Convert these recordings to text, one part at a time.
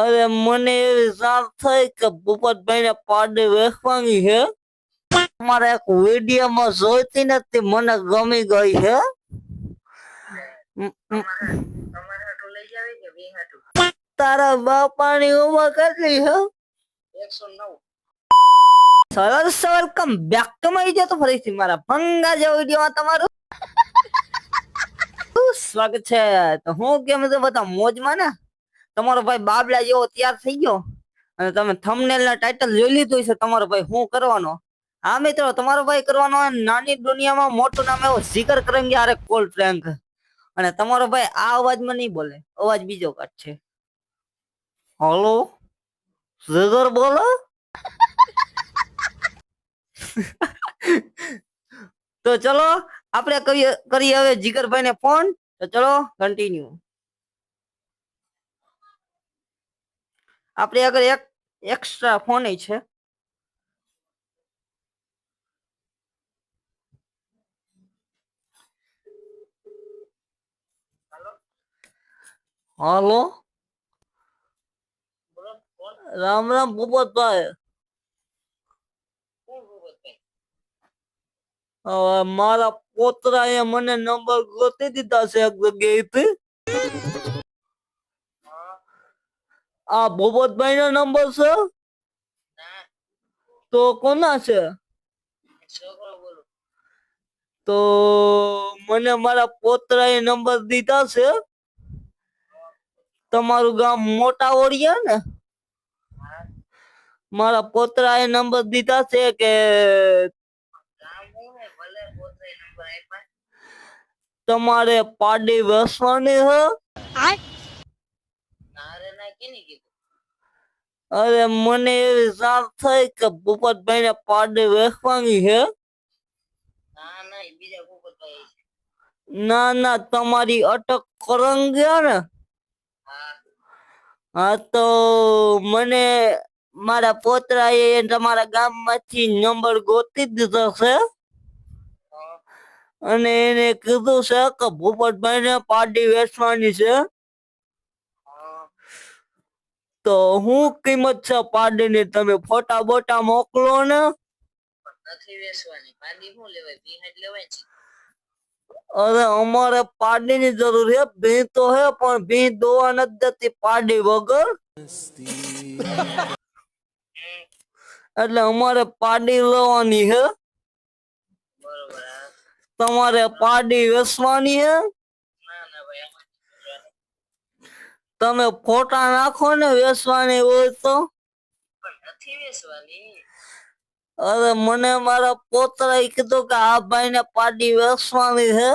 અરે મને એવી જાણ થઈ કે ભૂપતભાઈ ને પાડી વેચવાની છે. મારે એક વિડીયોમાં જોઈતી નથી, મને ગમી ગઈ છે. તારા બાપાની ઉંમર કેટલી છે? 109. સરસ welcome back to my video. તો ફરીથી મારા ભંગા જેવા વિડીયોમાં તમારું સ્વાગત છે. તો હું કેમ છું બધા મોજમાં ને? તમારો ભાઈ બાબલા જેવો તૈયાર થઈ ગયો અને તમે થંબનેલ ના ટાઇટલ જોઈ લીધું છે. તમારો ભાઈ શું કરવાનો? હા મિત્રો, તમારો ભાઈ કરવાનો નાની દુનિયામાં મોટું નામ એવો જિકર કરેંગે અરે કોલ પ્રેન્ક. અને તમારો ભાઈ આ અવાજમાં નહીં બોલે, અવાજ બીજો કાઢશે. હલો જિગર બોલો. તો ચલો આપણે કરીએ હવે જીગરભાઈ ને ફોન. તો ચલો કન્ટિન્યુ. આપણે આગળ એક એક્સ્ટ્રા ફોન છે. હાલો રામ રામ ભૂપતભાઈ. મારા પોતરા એ મને નંબર ગોતી દીધા છે એક જગ્યાએથી. આ ભૂપતભાઈ નો નંબર છે? તો કોના છે? તો મને મારા પોતરા એ નંબર દીધા છે. તમારું ગામ મોટા ઓળિયા ને? મારા પોતરા એ નંબર દીધા છે કે તમારે પાડી વેચવાની હે. અરે મને એવી જાણ થઈ કે ભૂપતભાઈ ને પાડી વેચવાની છે. ના ના, તમારી અટક કરંગ્યા ને? હા તો મને મારા પોતરા એ તમારા ગામમાંથી નંબર ગોતી દીધો છે અને એને કીધું છે કે ભૂપતભાઈ ને પાડી વેચવાની છે. તો શું કિંમત છે પાડીની? તમે ફોટા બોટા મોકલો ને. નથી વેચવાની પાડી, શું લેવાય? ભીંડ લેવાય છે. અરે અમારે પાડી ની જરૂર છે. ભીંડ તો હે પણ ભીંડ દોવા નથી દેતી પાડી વગર. એટલે અમારે પાડી લેવાની છે. તમારે પાડી વેચવાની છે? તમે ફોટા નાખો ને વેચવાની હોય તો. નથી વેચવાની. અરે મને મારા પોતરા કીધું કે આ ભાઈ ને પાડી વેચવાની છે.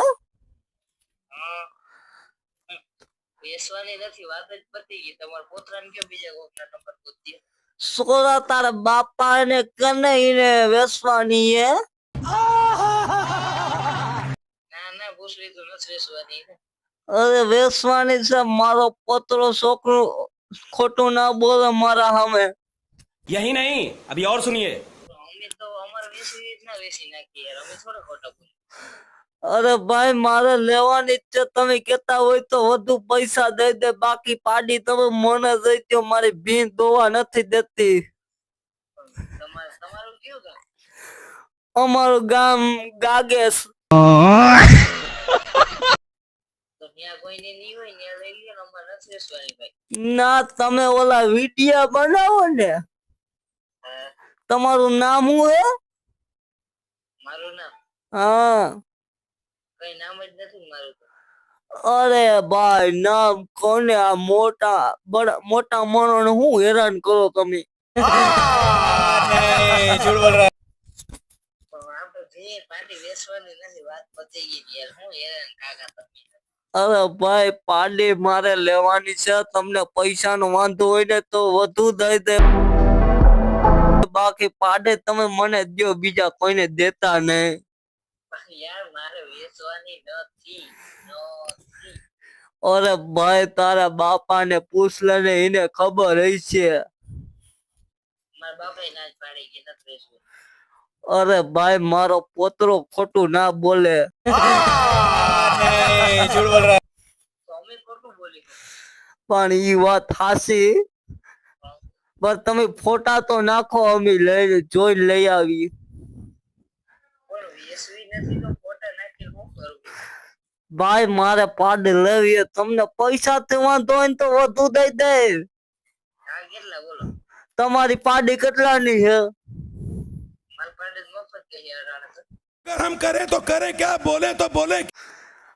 વેચવાની નથી, વાત જ પતી ગઈ. તમારા પોતરાને કે બીજા કોકના નંબર ગોતી. સોરા તારા બાપા ને કને એને વેચવાની હે. ના ના, પૂછ લીધું નથી વેચવાની. અરે વેચવાની છે. મારો પોતરો છોકરો ખોટું ના બોલે મારા સામે. यही नहीं, अभी और सुनिए। અમે તો અમારે વેચી જ ના વેચી નાખી યાર, અમે થોડા ખોટા બોલીએ. અરે ભાઈ મારે લેવાની જ છે. તમે કેતા હોય તો વધુ પૈસા દઈ દે, બાકી પાડી તમે મને દઈ દો. મારી ભીંડ દોવા નથી દેતી. તમારું કયું ગામ? અમારું ગામ ગાગેશ. ના તમે ઓલા વિડિયા બનાવો ને. તમારું નામ શું હે? મારું નામ? હા. કઈ નામ જ નથી મારું. અરે ભાઈ નામ કોને? આ મોટા માણસ હું હેરાન કરો તમે. झूठ बोल रहा है। અરે ભાઈ પાડી મારે લેવાની છે. તમને પૈસા નો વાંધો હોય ને તો વધુ દઈ દે, બાકી પાડે તમે મને દો, બીજા કોઈને દેતા નહીં. યાર મારે વેચવાની નથી. અરે ભાઈ તારા બાપા ને પૂછ લે ને, એને ખબર હઈ છે. મારા બાપા ના જ પાડી કે નથી વેચવું. અરે ભાઈ મારો પોતરો ખોટું ના બોલે. झूठ बोल रहा है। પણ ઈ વાત હાસી. બસ તમે ફોટા તો નાખો, અમે જોઈ લઈ આવી. પણ વેસવી નથી તો ફોટા નાખીને શું કરું? ભાઈ મારે પાડી લેવી છે. તમને પૈસા થી વાંધો હોય ને તો વધુ દઈ દે. હા કેટલા બોલો? તમારી પાડી કેટલાની છે? મારી પાસે મફત કહી અડાડે તો. अगर हम करें तो करें क्या, बोले तो बोले।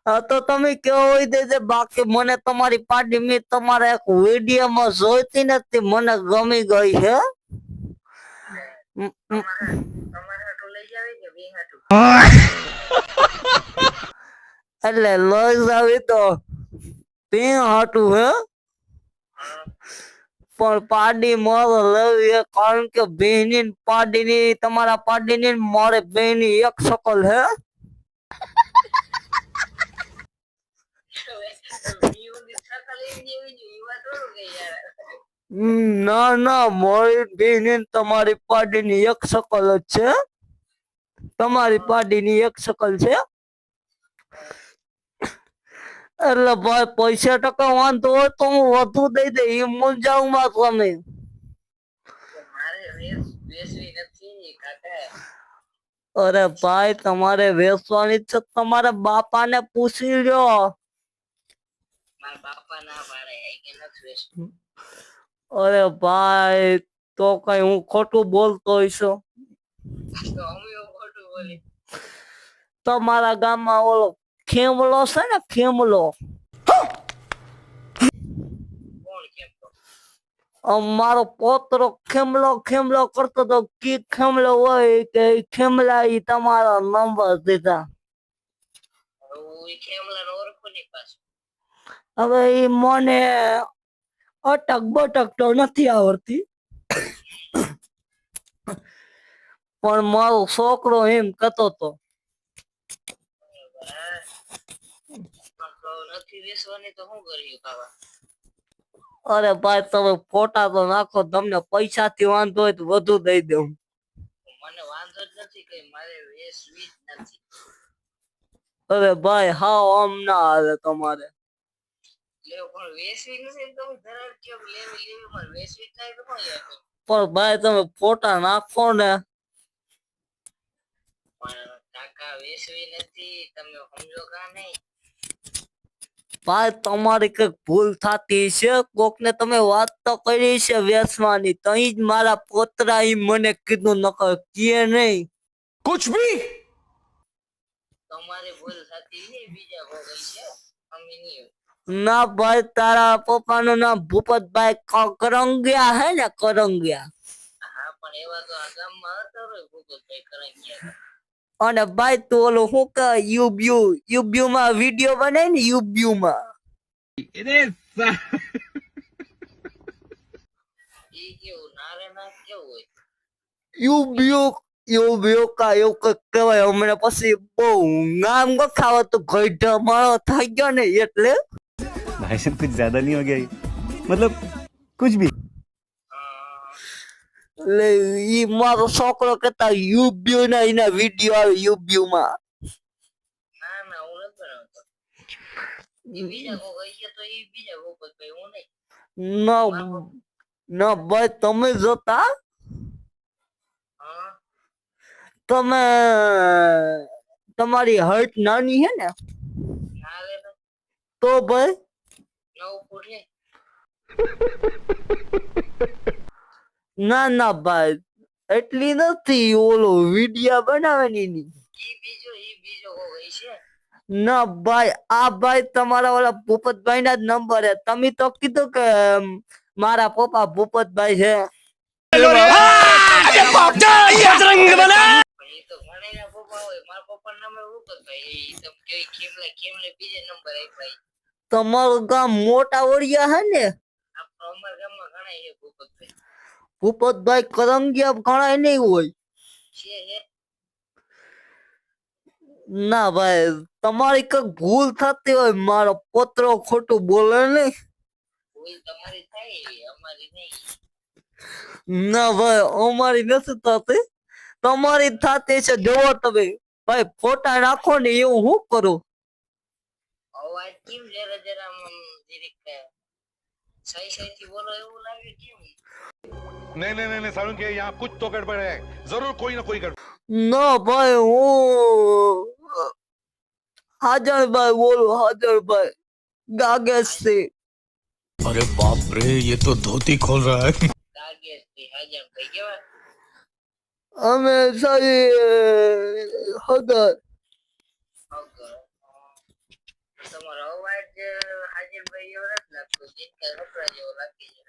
હા તો તમે કેવો હોય દેજે. બાકી મને તમારી પાડી મેં તમારા એક વિડીયો માં જોઈતી નથી, મને ગમી ગઈ છે. તમારે હાટું લઈ જાવી કે બે હાટું? એટલે લઈ જાવી તો તે હાટું હે, હા પણ પાડી મારે લેવી છે. કારણ કે બેની પાડીની, તમારા પાડીની મારે બેની એક શકલ હે. વીઓની શાખા લઈને જેવી છે, એવા થોડું કે યાર. ના ના, મારી બેની તમારી પાડીની એક શકલ જ છે. તમારી પાડીની એક શકલ છે. એટલે ભાઈ પૈસા ટકા વાંધો હોય તો હું વધુ દઈ દે. એ મૂંઝાવ માં તમે. મારે વેસવી નથી કાકા. અરે ભાઈ તમારે વેચવાની છે, તમારા બાપા ને પૂછી લ્યો. મારા બાપા ના પાડે કે નથી વેસવું. અરે ભાઈ તો કઈ હું ખોટું બોલતો હોઈશું. તો અમે એવું ખોટું બોલી. તમારા ગામમાં ઓલો ખેમલો છે ને, ખેમલો. કોણ કેમ તો? મારો પોતરો ખેમલો ખેમલો કરતો તો. કી ખેમલો હોય કે ખેમલા ઈ તમારા નંબર દીધા. હું ખેમલા નો ઓળખું નહીં પાછું. હવે ઈ મને અટક બટક તો નથી આવડતી, પણ મારો છોકરો એમ કહેતો તો. તો નથી વેસવાની તો શું કર્યું ખાવા? અરે ભાઈ તમે ફોટા તો નાખો. તમને પૈસા થી વાંધો હોય તો વધુ દઈ દઉં. મને વાંધો જ નથી કઈ, મારે વેસવી જ નથી. અરે ભાઈ હાવ આમ ના હાલે તમારે. લેવો પણ વેસવી નથી તો હું ધરાડ કેમ લેવી મારે વેસવી જ થાય તો કોણ યાર કરું? પણ ભાઈ તમે ફોટા નાખો ને. પણ કાકા વેસવી નથી, તમે સમજો કા નહીં? ભાઈ તમારી કઈક ભૂલ થતી છે. કોક ને તમે વાત તો કરી છે વેચવાની, તઈ જ મારા પોતરા ઈ મને કીધું, નકર કે નહીં. कुछ भी તમારી ભૂલ થતી છે, બીજા કોઈ છે અમે નહીં. ના ભાઈ તારા પપ્પા નું નામ ભૂપતભાઈ કરંગિયા હે ને, કરંગિયા. હા પણ એવા તો આ ગામમાં હતા રે ભૂપતભાઈ કરંગિયા. અને ભાઈ તું ઓલું શું કે યુબ્યુ માં વિડીયો બનાય ને, યુબ્યુ માં ઈ કેવું નારે ના કેવું હોય? યુબ્યુ કા એવું કઈક કહેવાય. હમણાં પછી બહુ નામ ગખાવો તો ગઈઢા માણો થઈ ગયો ને એટલે. भाई साहब कुछ ज्यादा नहीं हो गया ये? मतलब कुछ भी। એટલે ઈ મારો છોકરો કેતા યુબ્યુ ના એના વિડીયો આવે યુબ્યુ માં. ના ના હું નથી બનાવતો. ઈ બીજા કોઈ કઈ તો ઈ બીજા ભૂપતભાઈ, હું નહીં. ના ના ભાઈ તમે જોતા. હા તમે તમારી હાઈટ નાની હે ને, ના રે ના. તો ભાઈ 9 ફૂટ હે. ના ના ભાઈ એટલી નથી. ઓલો વિડિયા બનાવે ને ઈ બીજો કોઈ છે. ના ભાઈ આ ભાઈ તમારા ઓલા ભૂપતભાઈ ના જ નંબર હે. તમે તો કીધું કે મારા પપ્પા ભૂપતભાઈ છે. પણ ઈ તો ભણેલા પપ્પા હોય. મારા પપ્પા નામે ભૂપતભાઈ. ઈ તમે કેવી ખેમલે બીજે નંબર આપ્યા. તમારું ગામ મોટા ઓળિયા હે ને, આપણો અમારા ગામમાં ઘણા છે ભૂપતભાઈ. ભૂપતભાઈ કરંગિયા ઘણા નહીં હોય. છે હે. ના ભાઈ તમારી કઈક ભૂલ થતી હોય. મારો પોતરો ખોટું બોલે નહીં. ભૂલ તમારી થાય, અમારી નહીં. ના ભાઈ અમારી નથી થતી, તમારી થતી છે. જોવો તમે ભાઈ ફોટા નાખો ને એવું હું કરું. અવાજ કેમ જરા જરા જીરીક સહી થી બોલો એવું લાગે કેમ? नहीं नहीं नहीं नहीं सारुण के यहाँ कुछ तो गड़बड़ है जरूर कोई ना कोई गड़बड़ ના ભાઈ હું હાજરભાઈ બોલું, હાજરભાઈ ગાગેશથી. अरे बाप रे ये तो धोती खोल रहा है લાગે છે હાજર ભાઈ કેવા અમે સારી હગર. ઓકે તમારો અવાજ હાજર ભાઈ એવો નથી લાગતો જીનકા કપડા જેવો લાગે છે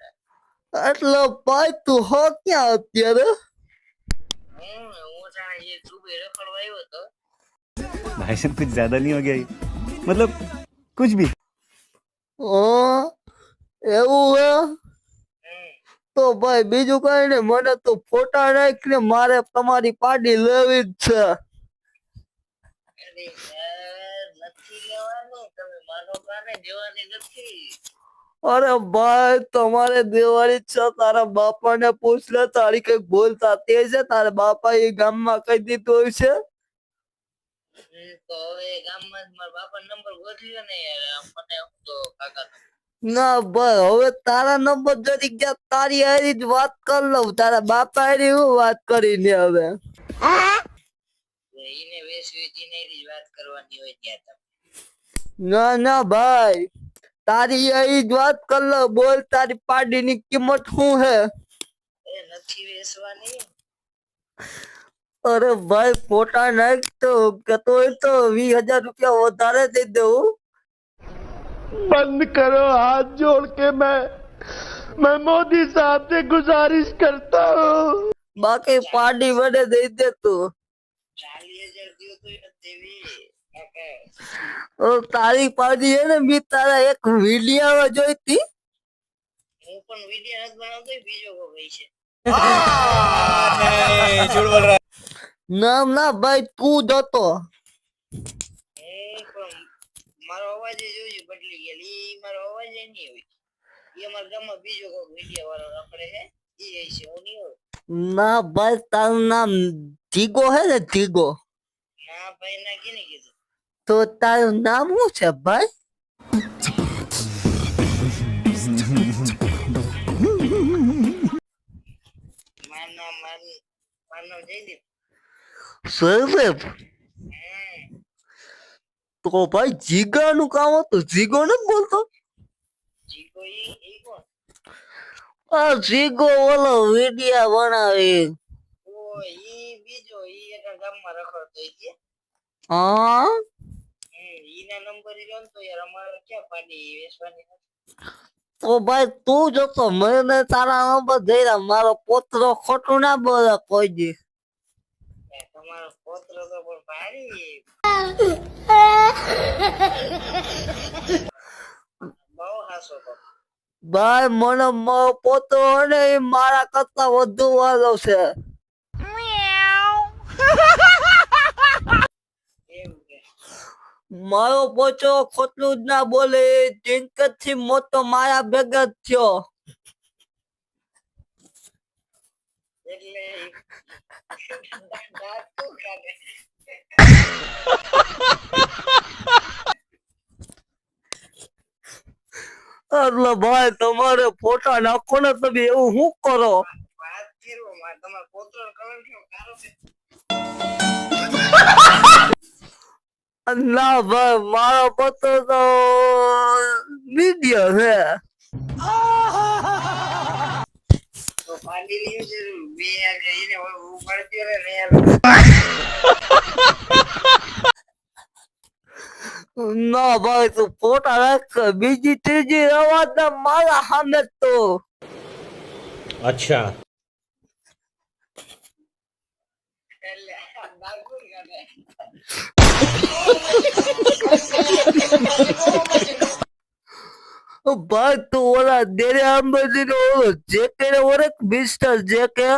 એટલે ભાઈ તું હો ક્યાં અત્યારે? હું જાણે જે દુબઈ રખડવા આવ્યો હતો भाई साहब कुछ ज्यादा नहीं हो गया ये? मतलब कुछ भी. હા એવું હે? હમ તો ભાઈ બીજું કઈ નહીં, મને તો ફોટા નાખીને મારે તમારી પાડી લેવી જ છે. અરે યાર નથી લેવાની તમે માનો કાને દેવાની નથી અરે ભાઈ તમારે દેવાની છે, તારા બાપાને પૂછ લે, તારી કઈક બોલતા તે છે, તારા બાપા એ ગામમાં કહી દીધું હોય છે. તો હવે ગામમાં જ મારા બાપાનો નંબર ગોત્યો ને યાર મને હું તો કાકા ના ભાઈ હવે તારા નંબર જરી ગયા, તારી હારી જ વાત કરી લઉં, તારા બાપા હારી હું વાત કરીને હવે. એને વેસવી જીનેરી જ વાત કરવાની હોય ત્યાં તમે ના ના ભાઈ તારી હારી જ વાત કરી લઉં, બોલ તારી પાડીની કિંમત શું હે? એ નથી વેસવાની અરે ભાઈ ફોટા નાખ તો કહેતો હોય તો 20,000 રૂપિયા વધારે દઈ દઉં. बंद करो हाथ जोड़ के मैं मोदी साहब से गुजारिश करता हूँ. બાકી પાડી વડે દઈ દે તું. 40,000 દિયો તો એ દેવી કાકા તારી પાડી હે ને મેં તારા એક વિડીયો જોઈ હતી. હું પણ વિડિયો નથી બનાવતો બીજો કોઈ છે ના ના ભાઈ તું જ હતો. પણ મારો અવાજ જોયું બદલી ગયેલી મારો અવાજ નહીં હોય એ અમારા ગામમાં બીજો કોઈ વિડિયો વાળો રખડે છે એ છે હું નહીં હોય ના ભાઈ તારું નામ જીગો હે ને? જીગો. ના ભાઈ ના કેને કીધું તો તારું નામ શું છે ભાઈ? મારું નામ જયદીપ સૈફ. તો ભાઈ જીગાનું કામ હતું, જીગો નથી બોલતો? જીકો ઈ કોણ આ જીગો ઓલો વિડિયા બનાવે. ઓ ઈ બીજો ઈ એક ગામમાં રખડતો ઈ કે હા ઈના નંબર ઈ લો તો યાર અમારે ક્યાં પાડી વેચવાની નથી તો ભાઈ તું જ હતો, મને તારા નંબર દઈ, મારો પોતરો ખોટું ના બોલે કોઈ દી. તમારો પોત્ર તો પણ ભારી બહુ હાસો તો ભાઈ મને મારો પોતરો હે ને એ મારા કરતા વધુ વાલો છે. એવું કે મારો પોચો ખોટું જ ના બોલે, જિંદગી થી મોટો મારા ભેગા જ થયો. એટલે દાંત તું કાઢે એટલે ભાઈ તમારે ફોટા નાખો ને તમે, એવું શું કરો? વાત કરો માં તમારો પોત્ર કલર કેવો કારો છે ના ભાઈ મારો પોતો તો મીડિયમ છે. તો પાડી લીધું છે બે આગળ એને ઉપાડતી રહે ને યાર ના ભાઈ તું ફોટા રાખ, બીજી ત્રીજી અવાજ ના મારા સામે તો. अच्छा એટલે દાંત તું કાઢે ભાઈ તું ઓલા દેરે અંબાજી નો ઓલો જેકે ને ઓળખ? મિસ્ટર જેકે.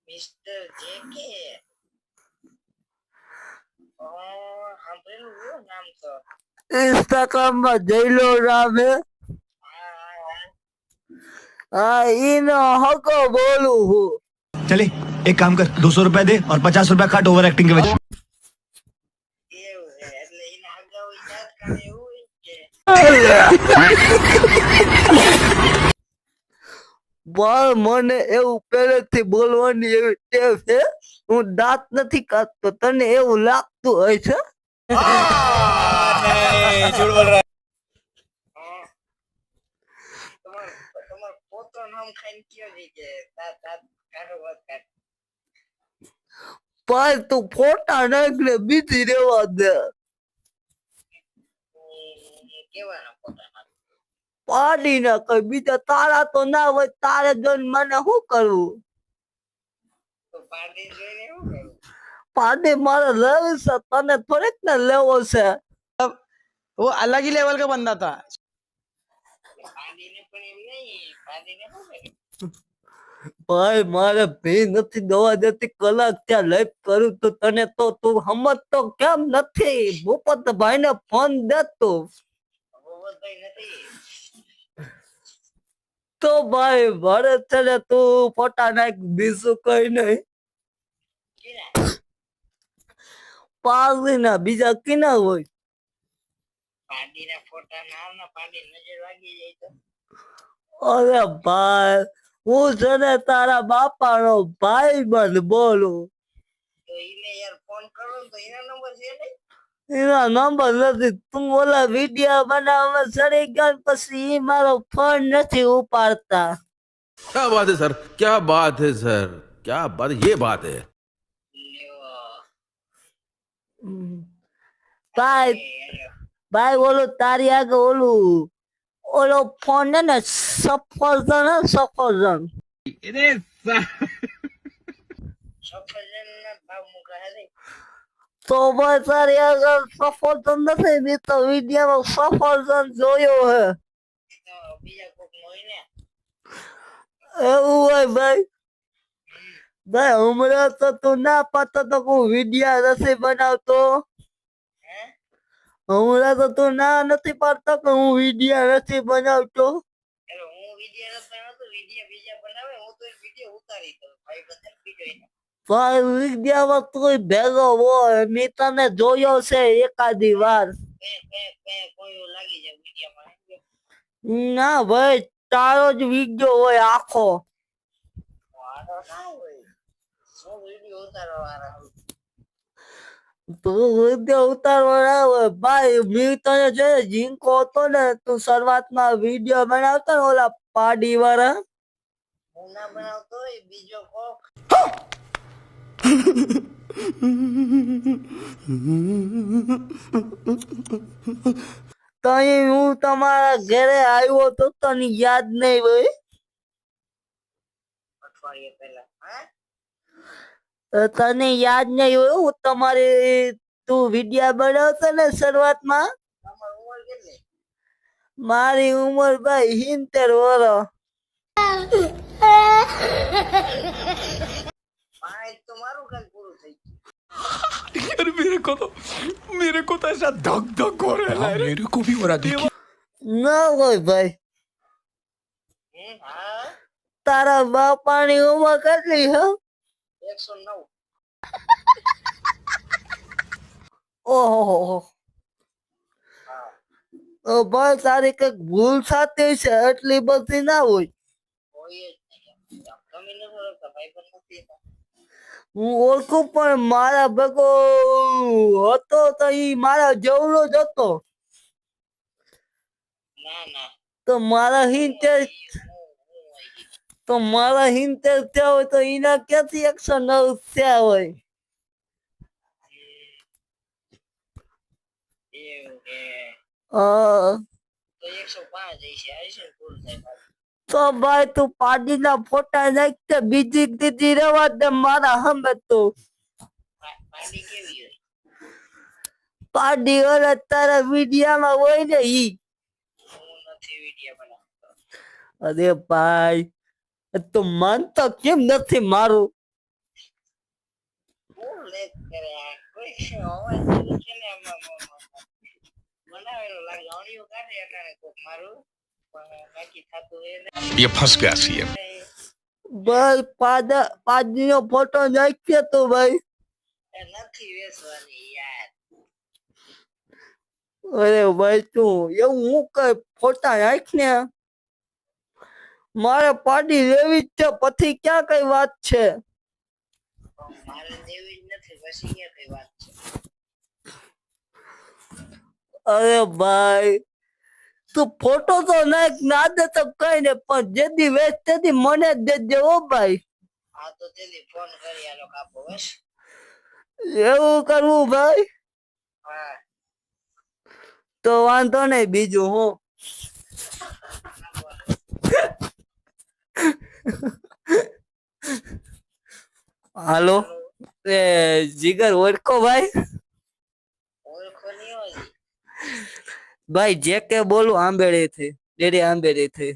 મિસ્ટર જેકે સાંભળેલું છે નામ તો इंस्टाग्राम में जैलो नाम है. हाँ इन हको बोलू हूँ. चले एक काम कर 200 रुपया दे और 50 रुपया काट ओवर एक्टिंग के वजह એવું છે એટલે એના અગાઉ યાદ કરે એવું હોય કે ભાઈ મને એવું પહેલેથી બોલવાની એવી ટેવ છે, હું દાંત નથી કાઢતો, તને એવું લાગતું હોય છે? હા તમાર પોતો નામ ખાઈને કયો છે કે દાંત દાંત કાઢો વાત કાઢ. ભાઈ તું ફોટા નાખ ને બીજી રેવા દે. કેવાના પોતાના પાડી ના કઈ બીજા તારા તો ના હોય, તારે જોઈને મને શું કરવું? તો પાર્ટી જોઈને શું કરું? પાડી મારે લેવી છે, તને થોડીક ને લેવો છે. वो अलग ही लेवल का बंदा था। પાર્ટીને પણ એમ નહીં, પાર્ટીને શું કરે? ભાઈ મારે ભી નથી દવા દેતી, કલાક ત્યાં લાઈફ કરું તો તને તો તું સમજતો કેમ નથી? ભૂપત ભાઈ ને ફોન દેતો ભગવતભાઈ નથી. તો ભાઈ ભરે છે ને, તું ફોટા નાખ, બીજું કઈ નહીં. કીના પાડી ના બીજા કિના હોય? પાર્ટીના ફોટા ના પાર્ટી નજર વાગી જાય તો અરે ભાઈ હું છે ને તારા બાપાનો ભાઈ બંધ બોલું. તો ઈને યાર ફોન કરો ને તો એના નંબર છે ને. એના નંબર નથી. તું ઓલા વિડિયો બનાવવા ચડી ગયો પછી ઈ મારો ફોન નથી ઉપાડતા. क्या बात है सर, क्या बात है सर, क्या बात, ये बात है। ભાઈ ભાઈ ઓલું તારી આગળ ઓલો ફોન ને સફરજન હે, સફરજન સફરજન ના ભાવ મુકા હે. તો ભાઈ તારી આગળ સફરજન નથી, મેં તો વિડિયોમાં સફરજન જોયો હે. તો બીજા કોક નો હોય ને. એવું હોય ભાઈ? ભાઈ હમણાં તો તું ના પાડતો તો હું વિડિયો નથી બનાવતો. હે હમણાં તો તું ના નથી પાડતો કે હું વિડિયો નથી બનાવતો. એટલે હું વિડિયો નથી બનાવતો, વિડિયો બીજા બનાવે, હું તો વિડિયો ઉતારી દઉં ભાઈ બધા વિડિયો. ભાઈ વિડિયોમાં તું ભેગો હોય, મેં તને જોયો છે એકાદી વાર. કોઈ લાગી જાય વિડિયોમાં. ના ભાઈ તારો જ વિડિયો હોય આખો. વાડો ના હોય, હું વિડિયો ઉતારવા વાળા છું. તું વિડિયો ઉતારવા ના હોય ભાઈ. મેં તને છે જીંકો હતો ને, તું શરૂઆતમાં વિડિયો બનાવતો ને ઓલા પાડી વાળા, હું ના બનાવતો હોય બીજો કોક. તઈ હું તમારા ઘરે આવ્યો તો તને યાદ નહીં ભાઈ? અઠવાડિયે પહેલા હા તને યાદ નહીં હોય હું તમારી તું વિડિયો બનાવતો ને શરૂઆતમાં? તમારી ઉંમર કેટલી? મારી ઉંમર ભાઈ 70 વર્ષ. પાંચ તો મારું કાલ પૂરું થઈ ગયું. यार मेरे को तो ऐसा धक धक हो रहा है, मेरे को भी हो रहा देखिए। ના હોય ભાઈ. હા તારા બાપાની ઉંમર કેટલી હે? 109. ઓહો. ભાઈ તારી કઈક ભૂલ થતી છે, એટલી બધી ના હોય. હોય જ નહીં. તમે નથી ઓળખતા, ભાઈ પણ નથી. હું ઓળખું પણ મારા ભેગો હતો તો ઈ મારા જેવડો જ હતો. ના ના તો મારા 70 થયા હોય તો એના ક્યાંથી 109 થયા હોય? એવું કે હા તો 105 હશે, હશે પૂરું થાય. તો ભાઈ તું પાડીના ફોટા નાખતે બીજી દીદી રેવા દે મારા હમે. તો પાર્ટી કેવી હોય? પાડી ઓલા તારા વિડિયામાં હોય ને ઈ. હું નથી વિડિયો બનાવતો. અરે ભાઈ તો માનતો કેમ નથી મારું? હું લેક કરે આ કોઈ અવાજ છે ને બનાવેલો લાગે. અણિયો કાઢે એટલે કોક મારું પણ બાકી થતું એ ये फंस गया सीएम। ભાઈ પાડીનો ફોટો નાખ્યો તો ભાઈ. નથી વેચવાની યાર. અરે ભાઈ તું એવું હું કઈ ફોટા નાખ ને. મારે પાર્ટી લેવી જ છે, પછી ક્યાં કઈ વાત છે? મારે દેવી જ નથી, પછી ક્યાં કઈ વાત છે? અરે ભાઈ તું ફોટો તો નાખ, ના દે તો કઈ ને, પણ જેદી વેચ તેદી મને જ દેજે હો ભાઈ. હા તો તેદી ફોન કરી આલો કાપો બસ. એવું કરવું ભાઈ? હા તો વાંધો નહીં, બીજું હું. હાલો એ જીગર ઓળખો ભાઈ? ઓળખો નહીં હોય. ભાઈ જે કે બોલું આંબેડે થી, ડેડી આંબેડે થી.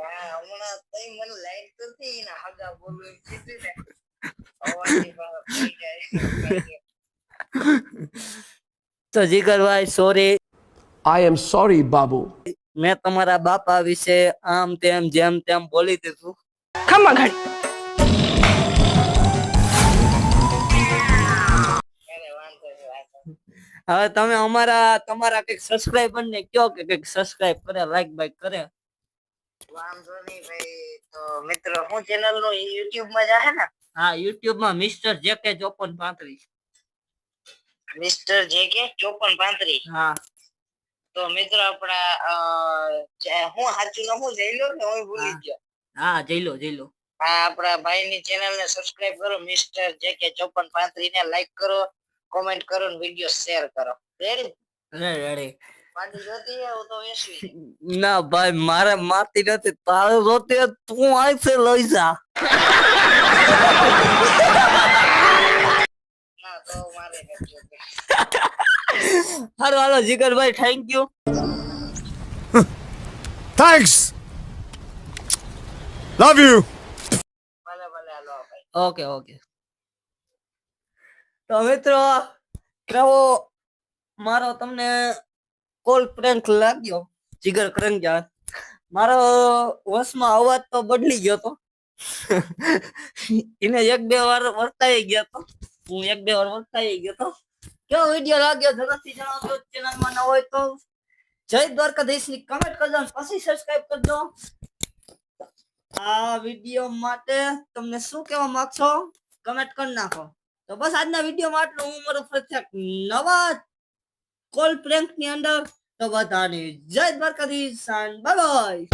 હા હમણાં તઈ મને લાઈટ તો હતી ને હગા બોલું એમ કીધું ને અવાજની પાછો થઈ જાય. તો જીગરભાઈ sorry, I am sorry, Babu. મેં તમારા બાપા વિશે આમ તેમ જેમ તેમ બોલી દીધું. અરે વાંધો નહીં, વાંધો નહીં. હવે તમે તમારા કઈક સબસ્ક્રાઇબર ને કયો કે કઈક સબસ્ક્રાઇબ કરે, લાઈક બાઈક કરે. વાંધો નહીં ભાઈ. તો મિત્રો હું ચેનલ નું યુટ્યુબ માં જાહે ને હા યુટ્યુબ માં મિસ્ટર જેકે 5435. મિસ્ટર જેકે 5435. હા તો મિત્રો આપડા હું સાચું નામ હું જઈ લો ને હું ભૂલી ગયો. હા જઈ લો. હા આપડા ભાઈ ની ચેનલ ને સબસ્ક્રાઇબ કરો, મિસ્ટર જેકે 5435 ને લાઈક કરો, કોમેન્ટ કરો ને વિડિયો શેર કરો. રેડી? રેડી. પાર્ટી જોતી હે હું તો વેસવી. ના ભાઈ મારે માતી નથી, તારે જોતી હોય તું આઈસે લઈ જા. ના તો મારે નથી જોતી. હાલો હાલો જીગરભાઈ, thank you. Thanks love you ભલે ભલે હાલો ભાઈ. Okay okay. તો મિત્રો કેવો મારો તમને કોલ પ્રેન્ક લાગ્યો જીગર કરંજાર? મારો વસમાં અવાજ તો બદલી ગયો તો. એને એક બે વાર વર્તાઈ ગયો તો, હું એક બે વાર વર્તાઈ ગયો તો. કેવો વિડીયો લાગ્યો ઝડપથી જણાવજો. ચેનલમાં ન હોય તો જય દ્વારકાધીશ ની કમેન્ટ કરજો, પછી સબસ્ક્રાઇબ કરજો. આ વિડીયો માટે તમને શું કહેવા માંગશો કમેન્ટ કરી નાખો. તો બસ આજના વિડીયોમાં આટલું. હું મારો ફરજિયાત નવા કોલ પ્રેન્ક ની અંદર. તો બધાને જય દ્વારકાધીશ, બાય બાય.